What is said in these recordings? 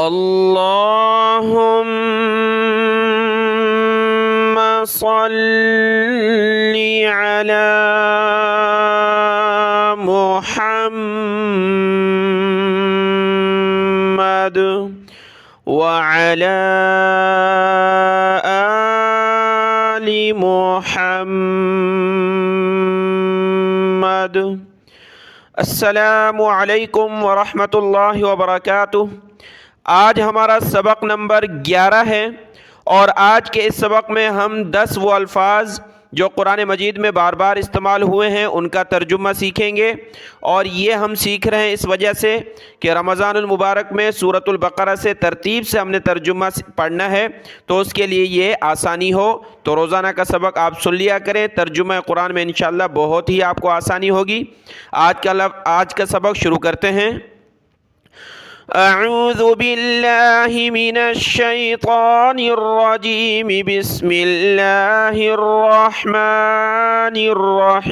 اللهم صل على محمد وعلى آل محمد۔ السلام علیکم ورحمۃ اللہ وبرکاتہ۔ آج ہمارا سبق نمبر 11 ہے، اور آج کے اس سبق میں ہم 10 وہ الفاظ جو قرآن مجید میں بار بار استعمال ہوئے ہیں ان کا ترجمہ سیکھیں گے۔ اور یہ ہم سیکھ رہے ہیں اس وجہ سے کہ رمضان المبارک میں سورۃ البقرہ سے ترتیب سے ہم نے ترجمہ پڑھنا ہے، تو اس کے لیے یہ آسانی ہو۔ تو روزانہ کا سبق آپ سن لیا کریں، ترجمہ قرآن میں انشاءاللہ بہت ہی آپ کو آسانی ہوگی۔ آج کا سبق شروع کرتے ہیں۔ اعوذ باللہ من الشیطان الرجیم، بسم اللہ الرحمن الرحیم۔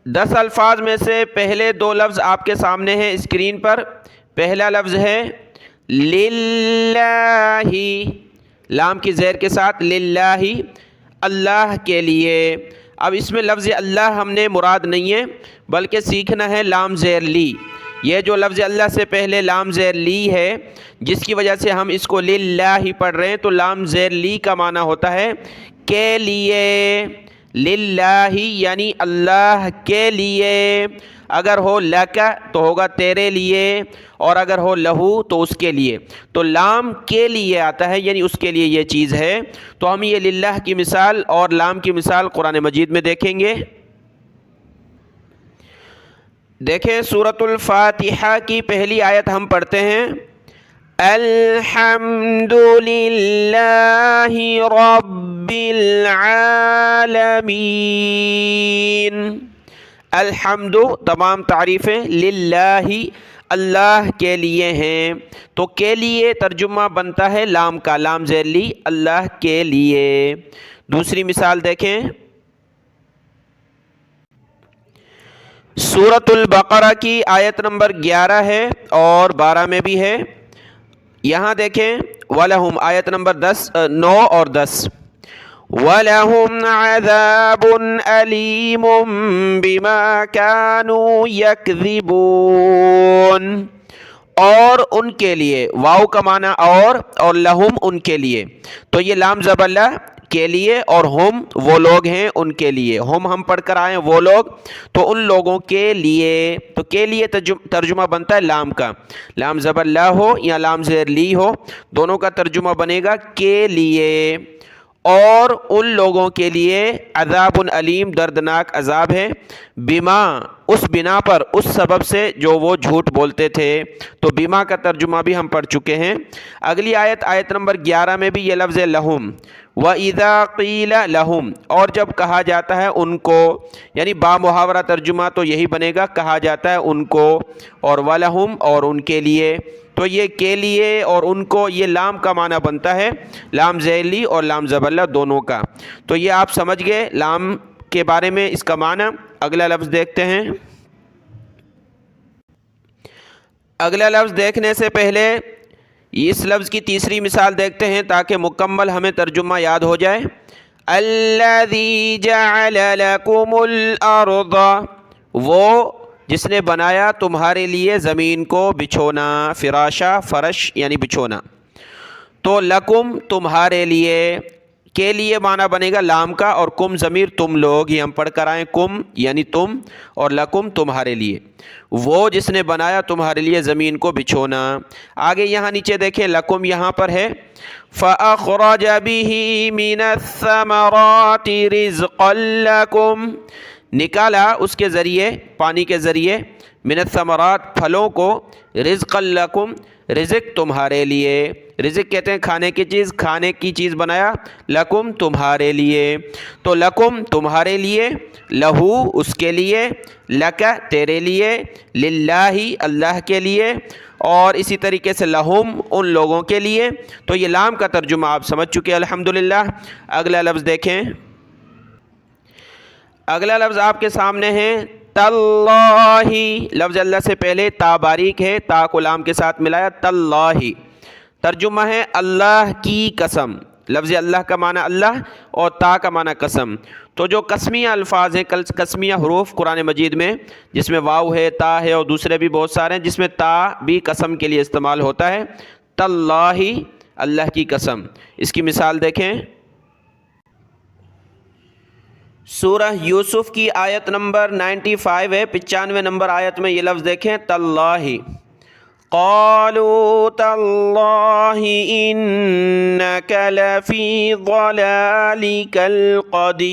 10 الفاظ میں سے پہلے 2 لفظ آپ کے سامنے ہیں اسکرین پر۔ پہلا لفظ ہے للہ، لام کی زیر کے ساتھ، للہ، اللہ کے لیے۔ اب اس میں لفظ اللہ ہم نے مراد نہیں ہے، بلکہ سیکھنا ہے لام زیر لی۔ یہ جو لفظ اللہ سے پہلے لام زیر لی ہے، جس کی وجہ سے ہم اس کو للہ ہی پڑھ رہے ہیں، تو لام زیر لی کا معنی ہوتا ہے کے لیے۔ للہ یعنی اللہ کے لیے۔ اگر ہو لکا تو ہوگا تیرے لیے، اور اگر ہو لہو تو اس کے لیے۔ تو لام کے لیے آتا ہے، یعنی اس کے لیے یہ چیز ہے۔ تو ہم یہ للہ کی مثال اور لام کی مثال قرآن مجید میں دیکھیں گے۔ دیکھیں سورۃ الفاتحہ کی پہلی آیت ہم پڑھتے ہیں، الحمد للہ رب العالمین۔ الحمد تمام تعریفیں للہ اللہ کے لیے ہیں، تو کے لیے ترجمہ بنتا ہے لام کا، لام زیر لی، اللہ کے لیے۔ دوسری مثال دیکھیں، سورۃ البقرہ کی آیت نمبر 11 ہے اور 12 میں بھی ہے۔ یہاں دیکھیں وَلَهُمْ آیت نمبر 9 اور 10، وَلَهُمْ عَذَابٌ أَلِيمٌ بِمَا كَانُوا يَكْذِبُونَ۔ اور ان کے لیے، واو کا معنی اور لہم ان کے لیے، تو یہ لام زبر لا کے لیے، اور ہم وہ لوگ ہیں ان کے لیے۔ ہم پڑھ کر آئے وہ لوگ، تو ان لوگوں کے لیے، تو کے لیے ترجمہ بنتا ہے لام کا، لام زبر لا ہو یا لام زیر لی ہو، دونوں کا ترجمہ بنے گا کے لیے۔ اور ان لوگوں کے لیے عذاب علیم، دردناک عذاب ہے، بما اس بنا پر، اس سبب سے جو وہ جھوٹ بولتے تھے۔ تو بما کا ترجمہ بھی ہم پڑھ چکے ہیں۔ اگلی آیت نمبر 11 میں بھی یہ لفظ لہم، وَإِذَا قِيلَ لَهُمْ، اور جب کہا جاتا ہے ان کو، یعنی با محاورہ ترجمہ تو یہی بنے گا، کہا جاتا ہے ان کو، اور وَلَهُمْ اور ان کے لیے۔ تو یہ کے لیے اور ان کو، یہ لام کا معنی بنتا ہے، لام زیر لی اور لام زبر لا دونوں کا۔ تو یہ آپ سمجھ گئے لام کے بارے میں، اس کا معنی۔ اگلا لفظ دیکھتے ہیں۔ اگلا لفظ دیکھنے سے پہلے اس لفظ کی تیسری مثال دیکھتے ہیں تاکہ مکمل ہمیں ترجمہ یاد ہو جائے۔ الذی جعل لکم الارض، وہ جس نے بنایا تمہارے لیے زمین کو بچھونا، فراشا فرش یعنی بچھونا۔ تو لکم تمہارے لیے، کے لیے معنی بنے گا لام کا، اور کم ضمیر تم لوگ، یہ ہم پڑھ کر آئیں، کم یعنی تم، اور لکم تمہارے لیے، وہ جس نے بنایا تمہارے لیے زمین کو بچھونا۔ آگے یہاں نیچے دیکھیں لکم یہاں پر ہے، فَأَخْرَجَ بِهِ مِنَ الثَّمَرَاتِ رِزْقًا لَكُمْ، نکالا اس کے ذریعے، پانی کے ذریعے، من الثمرات پھلوں کو، رزقا لکم رزق تمہارے لیے، رزق کہتے ہیں کھانے کی چیز، کھانے کی چیز بنایا، لکم تمہارے لیے۔ تو لکم تمہارے لیے، لہو اس کے لیے، لکا تیرے لیے، للہ اللہ کے لیے، اور اسی طریقے سے لہم ان لوگوں کے لیے۔ تو یہ لام کا ترجمہ آپ سمجھ چکے الحمدللہ۔ اگلا لفظ دیکھیں، اگلا لفظ آپ کے سامنے ہے تاللہ، لفظ اللہ سے پہلے تا باریک ہے، تا کو لام کے ساتھ ملایا، تاللہ، ترجمہ ہے اللہ کی قسم۔ لفظ اللہ کا معنی اللہ اور تا کا معنی قسم۔ تو جو قسمیہ الفاظ ہیں، قسمیہ حروف قرآن مجید میں، جس میں واو ہے، تا ہے اور دوسرے بھی بہت سارے ہیں جس میں تا بھی قسم کے لیے استعمال ہوتا ہے۔ تاللہ، اللہ کی قسم۔ اس کی مثال دیکھیں، سورہ یوسف کی آیت نمبر 95 ہے، 95 نمبر آیت میں یہ لفظ دیکھیں، تاللہ، قالوا تاللہ انک لفی ضلالک القدیم۔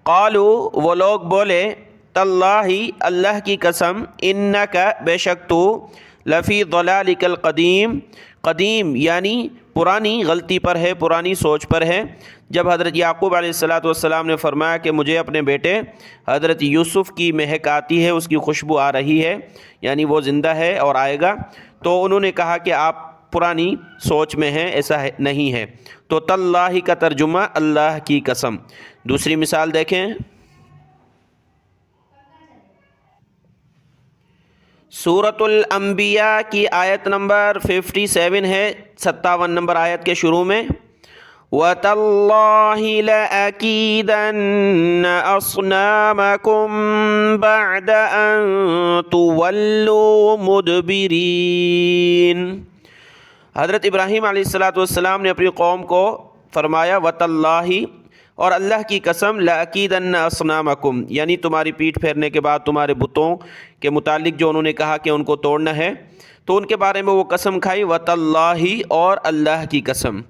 قالوا، وہ لوگ بولے، تاللہ، اللہ کی قسم، انک، بے شک تو، لفی ضلالک القدیم، قدیم یعنی پرانی غلطی پر ہے، پرانی سوچ پر ہے۔ جب حضرت یعقوب علیہ السلام نے فرمایا کہ مجھے اپنے بیٹے حضرت یوسف کی مہک آتی ہے، اس کی خوشبو آ رہی ہے، یعنی وہ زندہ ہے اور آئے گا، تو انہوں نے کہا کہ آپ پرانی سوچ میں ہیں، ایسا نہیں ہے۔ تو تاللہ کا ترجمہ اللہ کی قسم۔ دوسری مثال دیکھیں، سورۃ الانبیاء کی آیت نمبر 57 ہے، 57 نمبر آیت کے شروع میں، وَتَاللَّهِ لَأَكِيدَنَّ أَصْنَامَكُمْ بَعْدَ أَن تُوَلُّوا مُدْبِرِينَ۔ حضرت ابراہیم علیہ السلام نے اپنی قوم کو فرمایا، وَتَاللَّهِ، اور اللہ کی قسم، لَأَكِيدَنَّ أَصْنَامَكُمْ، یعنی تمہاری پیٹھ پھیرنے کے بعد تمہارے بتوں کے متعلق جو انہوں نے کہا کہ ان کو توڑنا ہے، تو ان کے بارے میں وہ قسم کھائی، وَتَاللَّهِ، اور اللہ کی قسم۔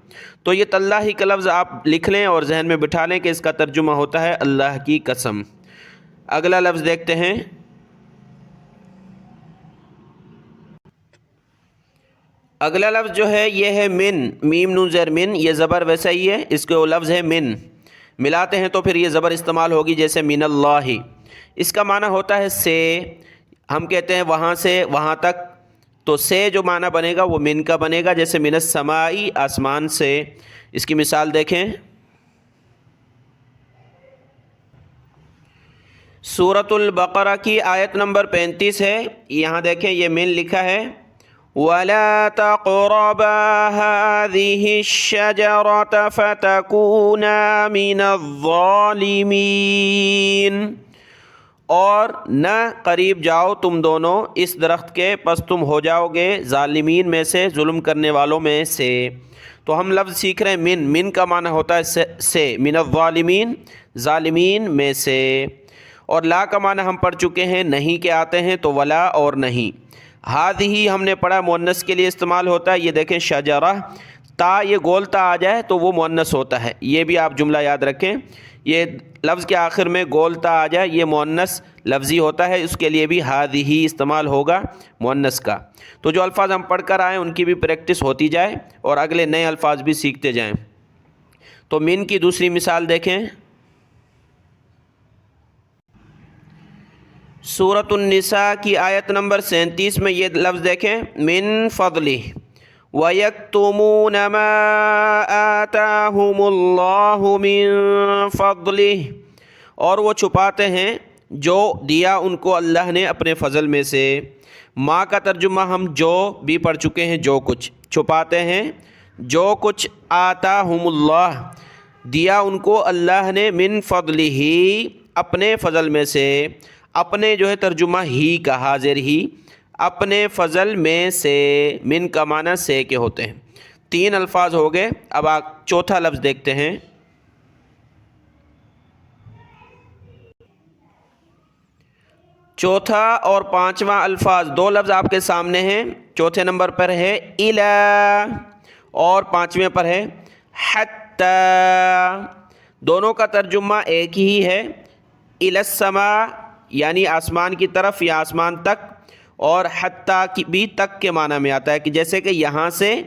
تو یہ تاللہ کا لفظ آپ لکھ لیں اور ذہن میں بٹھا لیں کہ اس کا ترجمہ ہوتا ہے اللہ کی قسم۔ اگلا لفظ دیکھتے ہیں، اگلا لفظ جو ہے یہ ہے من، میم نون زیر من، یہ زبر ویسا ہی ہے، اس کو لفظ ہے من، ملاتے ہیں تو پھر یہ زبر استعمال ہوگی، جیسے من اللہ۔ اس کا معنی ہوتا ہے سے، ہم کہتے ہیں وہاں سے وہاں تک، تو سے جو معنی بنے گا وہ من کا بنے گا، جیسے من السماء، آسمان سے۔ اس کی مثال دیکھیں، سورۃ البقرہ کی آیت نمبر 35 ہے، یہاں دیکھیں یہ من لکھا ہے، وَلَا تَقْرَبَا هَٰذِهِ الشَّجَرَةَ فَتَكُونَا مِنَ الظَّالِمِينَ، اور نہ قریب جاؤ تم دونوں اس درخت کے، پس تم ہو جاؤ گے ظالمین میں سے، ظلم کرنے والوں میں سے۔ تو ہم لفظ سیکھ رہے ہیں من کا معنی ہوتا ہے سے، من الظالمین، ظالمین میں سے۔ اور لا کا معنی ہم پڑھ چکے ہیں، نہیں کے آتے ہیں، تو ولا اور نہیں۔ ہذہ ہم نے پڑھا مؤنث کے لیے استعمال ہوتا ہے، یہ دیکھیں شجرہ، تا یہ گولتا آ جائے تو وہ مؤنث ہوتا ہے، یہ بھی آپ جملہ یاد رکھیں، یہ لفظ کے آخر میں گولتا آ جائے یہ مؤنث لفظی ہوتا ہے، اس کے لیے بھی ہذہ استعمال ہوگا مؤنث کا۔ تو جو الفاظ ہم پڑھ کر آئیں ان کی بھی پریکٹس ہوتی جائے اور اگلے نئے الفاظ بھی سیکھتے جائیں۔ تو من کی دوسری مثال دیکھیں، سورۃ النساء کی آیت نمبر 37 میں یہ لفظ دیکھیں، من فضلہ، وَيَكْتُمُونَ مَا آتَاهُمُ اللَّهُ مِن فَضْلِهِ، اور وہ چھپاتے ہیں جو دیا ان کو اللہ نے اپنے فضل میں سے۔ ما کا ترجمہ ہم جو بھی پڑھ چکے ہیں، جو کچھ چھپاتے ہیں، جو کچھ آتاہم اللہ دیا ان کو اللہ نے، من فضلہ اپنے فضل میں سے، اپنے جو ہے ترجمہ ہی کا، حاضر ہی، اپنے فضل میں سے، من کا معنی سے کے ہوتے ہیں۔ 3 الفاظ ہو گئے، اب آپ چوتھا لفظ دیکھتے ہیں، چوتھا اور پانچواں الفاظ، 2 لفظ آپ کے سامنے ہیں، چوتھے نمبر پر ہے اِلیٰ اور پانچویں پر ہے حتیٰ، دونوں کا ترجمہ ایک ہی ہے، اِلیٰ السماء یعنی آسمان کی طرف یا آسمان تک، اور حتیٰ بھی تک کے معنی میں آتا ہے، کہ جیسے کہ یہاں سے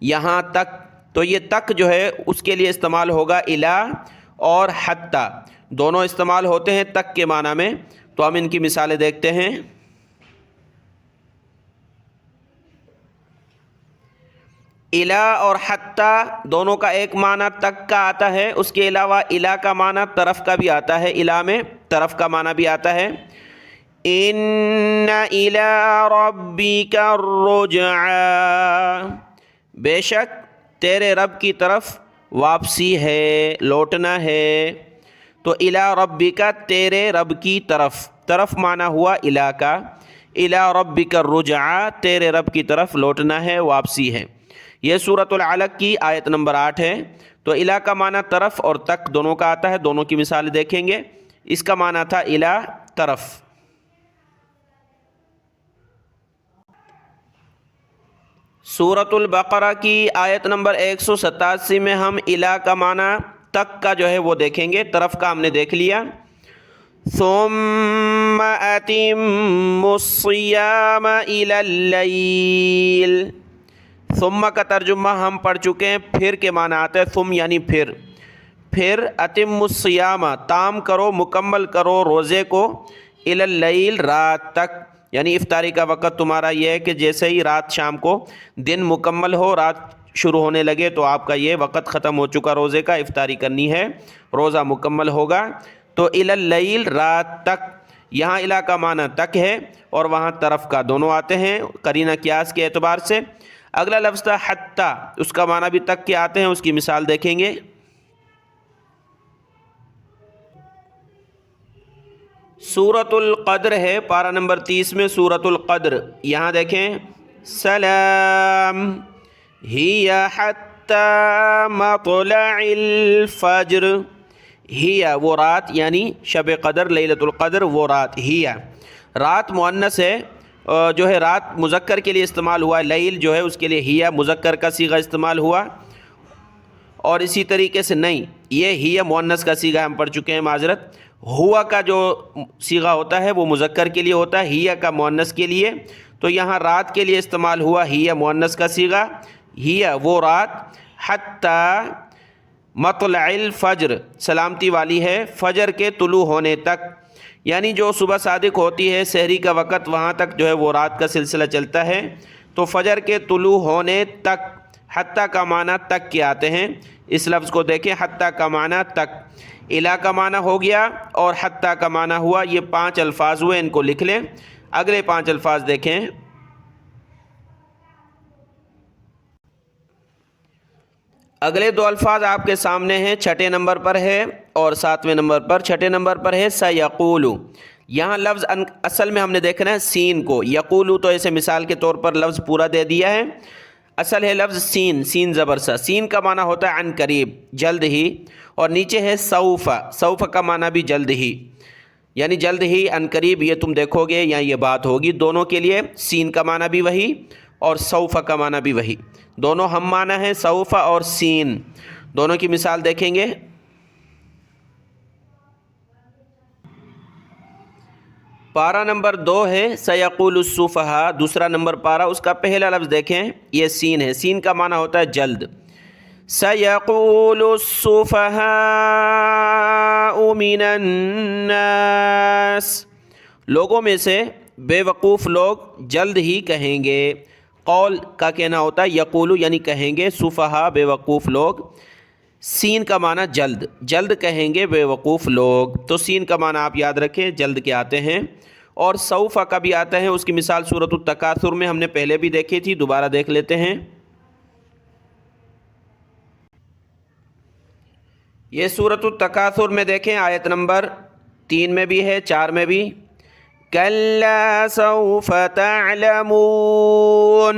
یہاں تک، تو یہ تک جو ہے اس کے لیے استعمال ہوگا اِلیٰ، اور حتیٰ دونوں استعمال ہوتے ہیں تک کے معنی میں۔ تو ہم ان کی مثالیں دیکھتے ہیں، الا اور حتی دونوں کا ایک معنی تک کا آتا ہے، اس کے علاوہ الا کا معنی طرف کا بھی آتا ہے، الا میں طرف کا معنی بھی آتا ہے۔ ان الی ربک الرجعی، بے شک تیرے رب کی طرف واپسی ہے، لوٹنا ہے۔ تو الی ربک تیرے رب کی طرف، طرف معنی ہوا الی کا، الی ربک الرجعی تیرے رب کی طرف لوٹنا ہے، واپسی ہے۔ یہ سورۃ العلق کی آیت نمبر 8 ہے۔ تو الی کا معنی طرف اور تک دونوں کا آتا ہے، دونوں کی مثالیں دیکھیں گے۔ اس کا معنی تھا الی طرف۔ سورۃ البقرہ کی آیت نمبر 187 میں ہم الی کا معنی تک کا جو ہے وہ دیکھیں گے، طرف کا ہم نے دیکھ لیا۔ ثم اتموا الصیام الی اللیل، ثم کا ترجمہ ہم پڑھ چکے ہیں، پھر کے معنی آتا ہے ثم یعنی پھر اتموا الصیام تام کرو، مکمل کرو روزے کو، الی اللیل رات تک، یعنی افطاری کا وقت تمہارا یہ ہے کہ جیسے ہی رات شام کو دن مکمل ہو، رات شروع ہونے لگے تو آپ کا یہ وقت ختم ہو چکا روزے کا، افطاری کرنی ہے، روزہ مکمل ہوگا۔ تو الی اللیل رات تک، یہاں الی کا معنی تک ہے اور وہاں طرف کا، دونوں آتے ہیں قرینہ قیاس کے اعتبار سے۔ اگلا لفظ تھا حتی، اس کا معنی بھی تک کے آتے ہیں، اس کی مثال دیکھیں گے۔ سورۃ القدر ہے، پارہ نمبر 30 میں سورۃ القدر، یہاں دیکھیں سلام ہی حتی مطلع الفجر، ہی وہ رات یعنی شب قدر، لیلۃ القدر وہ رات، ہی رات مؤنث ہے، جو ہے رات مذکر کے لیے استعمال ہوا ہے، لیل جو ہے اس کے لیے ہی مذکر کا صیغہ استعمال ہوا، اور اسی طریقے سے نہیں، یہ ہی مؤنث کا صیغہ ہم پڑھ چکے ہیں، معذرت، ہوا کا جو صیغہ ہوتا ہے وہ مذکر کے لیے ہوتا ہے، ہی کا مؤنث کے لیے، تو یہاں رات کے لیے استعمال ہوا ہی مؤنث کا صیغہ، ہی وہ رات، حتی مطلع الفجر سلامتی والی ہے، فجر کے طلوع ہونے تک، یعنی جو صبح صادق ہوتی ہے سحری کا وقت، وہاں تک جو ہے وہ رات کا سلسلہ چلتا ہے۔ تو فجر کے طلوع ہونے تک، حتی کا معنی تک کے آتے ہیں، اس لفظ کو دیکھیں، حتی کا معنی تک، الی کا معنی ہو گیا اور حتی کا معنی ہوا، یہ 5 الفاظ ہوئے، ان کو لکھ لیں۔ اگلے 5 الفاظ دیکھیں۔ اگلے 2 الفاظ آپ کے سامنے ہیں، چھٹے نمبر پر ہے اور 7ویں نمبر پر۔ چھٹے نمبر پر ہے سیقول، یہاں لفظ اصل میں ہم نے دیکھنا ہے سین کو، یقول تو ایسے مثال کے طور پر لفظ پورا دے دیا ہے، اصل ہے لفظ سین، سین زبر سا، سین کا معنی ہوتا ہے عن قریب، جلد ہی، اور نیچے ہے سوف، سوف کا معنی بھی جلد ہی، یعنی جلد ہی، عن قریب، یہ تم دیکھو گے یا یہ بات ہوگی، دونوں کے لیے سین کا معنی بھی وہی اور سوف کا معنی بھی وہی، دونوں ہم معنی ہیں، سوف اور سین، دونوں کی مثال دیکھیں گے۔ پارہ نمبر 2 ہے سیقول السفہاء، دوسرا نمبر پارہ، اس کا پہلا لفظ دیکھیں، یہ سین ہے، سین کا معنی ہوتا ہے جلد۔ سیقول السفہاء من الناس، لوگوں میں سے بے وقوف لوگ جلد ہی کہیں گے، قول کا کہنا ہوتا ہے یقولو یعنی کہیں گے، سفہاء بے وقوف لوگ، سین کا معنی جلد، جلد کہیں گے بے وقوف لوگ، تو سین کا معنی آپ یاد رکھیں، جلد کے آتے ہیں، اور سوف کا بھی آتا ہے، اس کی مثال سورۃ التکاثر میں ہم نے پہلے بھی دیکھی تھی، دوبارہ دیکھ لیتے ہیں۔ یہ سورۃ التکاثر میں دیکھیں، آیت نمبر 3 میں بھی ہے، 4 میں بھی، کلا سوف تعلمون،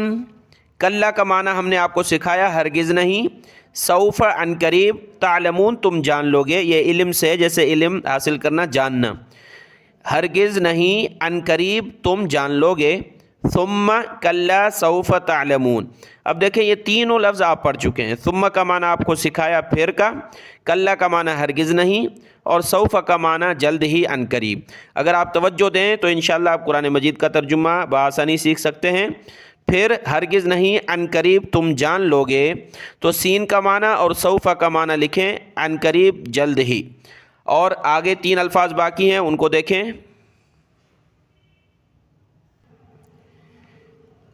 کلا کا معنی ہم نے آپ کو سکھایا، ہرگز نہیں، سوف عن قریب، تعلمون تم جان لو گے، یہ علم سے، جیسے علم حاصل کرنا، جاننا، ہرگز نہیں، عن قریب تم جان لو گے، ثم کلا سوف تعلمون۔ اب دیکھیں یہ تینوں لفظ آپ پڑھ چکے ہیں، ثم کا معنی آپ کو سکھایا پھر کا، کلا کا معنی ہرگز نہیں، اور سوف کا معنی جلد ہی، عن قریب۔ اگر آپ توجہ دیں تو انشاءاللہ آپ قرآن مجید کا ترجمہ بآسانی سیکھ سکتے ہیں۔ پھر ہرگز نہیں، عن قریب تم جان لو گے، تو سین کا معنی اور سوف کا معنی لکھیں، عن قریب جلد ہی، اور آگے 3 الفاظ باقی ہیں، ان کو دیکھیں۔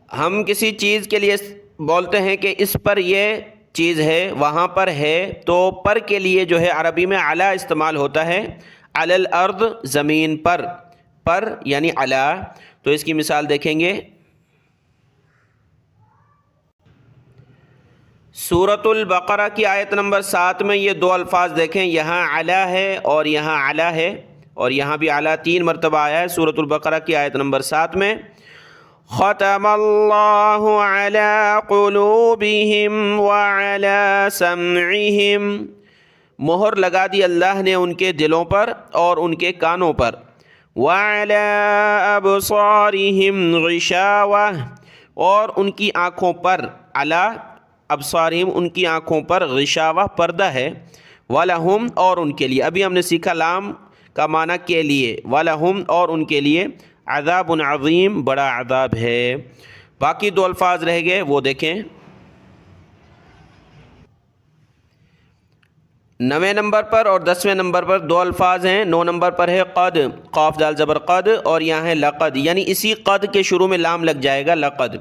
ہم کسی چیز کے لیے بولتے ہیں کہ اس پر یہ چیز ہے، وہاں پر ہے، تو پر کے لیے جو ہے عربی میں علی استعمال ہوتا ہے، علی الارض زمین پر یعنی علی. تو اس کی مثال دیکھیں گے. سورۃ البقرہ کی آیت نمبر 7 میں یہ دو الفاظ دیکھیں، یہاں علی ہے اور یہاں علی ہے، اور یہاں بھی علی 3 مرتبہ آیا ہے سورۃ البقرہ کی آیت نمبر 7 میں. ختم اللہ علی قلوبہم وعلی سمعہم، مہر لگا دی اللہ نے ان کے دلوں پر اور ان کے کانوں پر. وعلی ابصارہم غشاوہ، اور ان کی آنکھوں پر، علی ابصارہم ان کی آنکھوں پر، غشاوہ پردہ ہے. وَلَهُمْ اور ان کے لیے، ابھی ہم نے سیکھا لام کا معنی کے لیے، وَلَهُمْ اور ان کے لیے، عذاب عظیم بڑا عذاب ہے. باقی دو الفاظ رہ گئے وہ دیکھیں. 9 نمبر پر اور 10 نمبر پر دو الفاظ ہیں. 9 نمبر پر ہے قد، قاف دال زبر قد، اور یہاں ہے لقد، یعنی اسی قد کے شروع میں لام لگ جائے گا، لقد.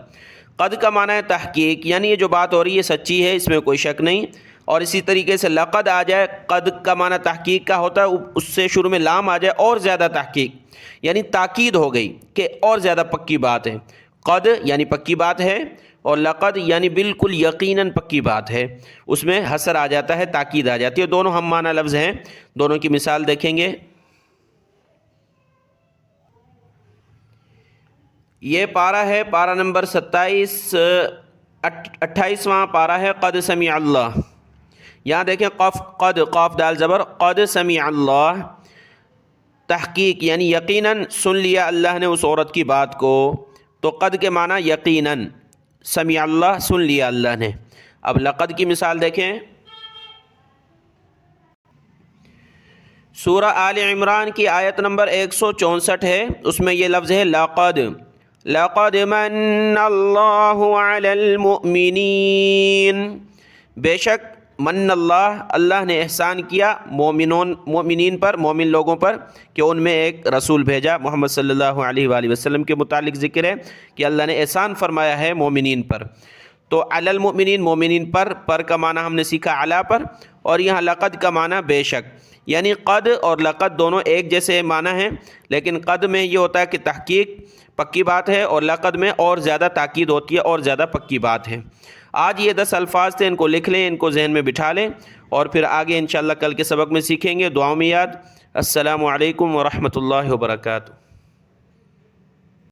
قد کا معنی ہے تحقیق، یعنی یہ جو بات ہو رہی ہے سچی ہے، اس میں کوئی شک نہیں. اور اسی طریقے سے لقد آ جائے، قد کا معنی تحقیق کا ہوتا ہے، اس سے شروع میں لام آ جائے اور زیادہ تحقیق، یعنی تاکید ہو گئی کہ اور زیادہ پکی بات ہے. قد یعنی پکی بات ہے، اور لقد یعنی بالکل یقیناً پکی بات ہے، اس میں حصر آ جاتا ہے، تاکید آ جاتی ہے. دونوں ہم معنی لفظ ہیں، دونوں کی مثال دیکھیں گے. یہ پارہ ہے، پارہ نمبر 28واں پارہ ہے. قد سمع اللہ، یہاں دیکھیں قد، قاف دال زبر قد سمع اللہ، تحقیق یعنی یقیناً سن لیا اللہ نے اس عورت کی بات کو. تو قد کے معنی یقیناً، سمع اللہ سن لیا اللہ نے. اب لقد کی مثال دیکھیں. سورہ آل عمران کی آیت نمبر 164 ہے، اس میں یہ لفظ ہے لقد، لقد من اللہ علی المؤمنین، بے شک من اللہ، اللہ نے احسان کیا مومنین پر، مومن لوگوں پر، کہ ان میں ایک رسول بھیجا. محمد صلی اللہ علیہ وآلہ وسلم کے متعلق ذکر ہے کہ اللہ نے احسان فرمایا ہے مومنین پر. تو علی المؤمنین، مومنین پر کا معنی ہم نے سیکھا علی پر، اور یہاں لقد کا معنی بے شک، یعنی قد اور لقد دونوں ایک جیسے معنی ہیں، لیکن قد میں یہ ہوتا ہے کہ تحقیق پکی بات ہے، اور لقد میں اور زیادہ تاکید ہوتی ہے اور زیادہ پکی بات ہے. آج یہ 10 الفاظ تھے، ان کو لکھ لیں، ان کو ذہن میں بٹھا لیں، اور پھر آگے انشاءاللہ کل کے سبق میں سیکھیں گے. دعاؤں میں یاد. السلام علیکم ورحمۃ اللہ وبرکاتہ.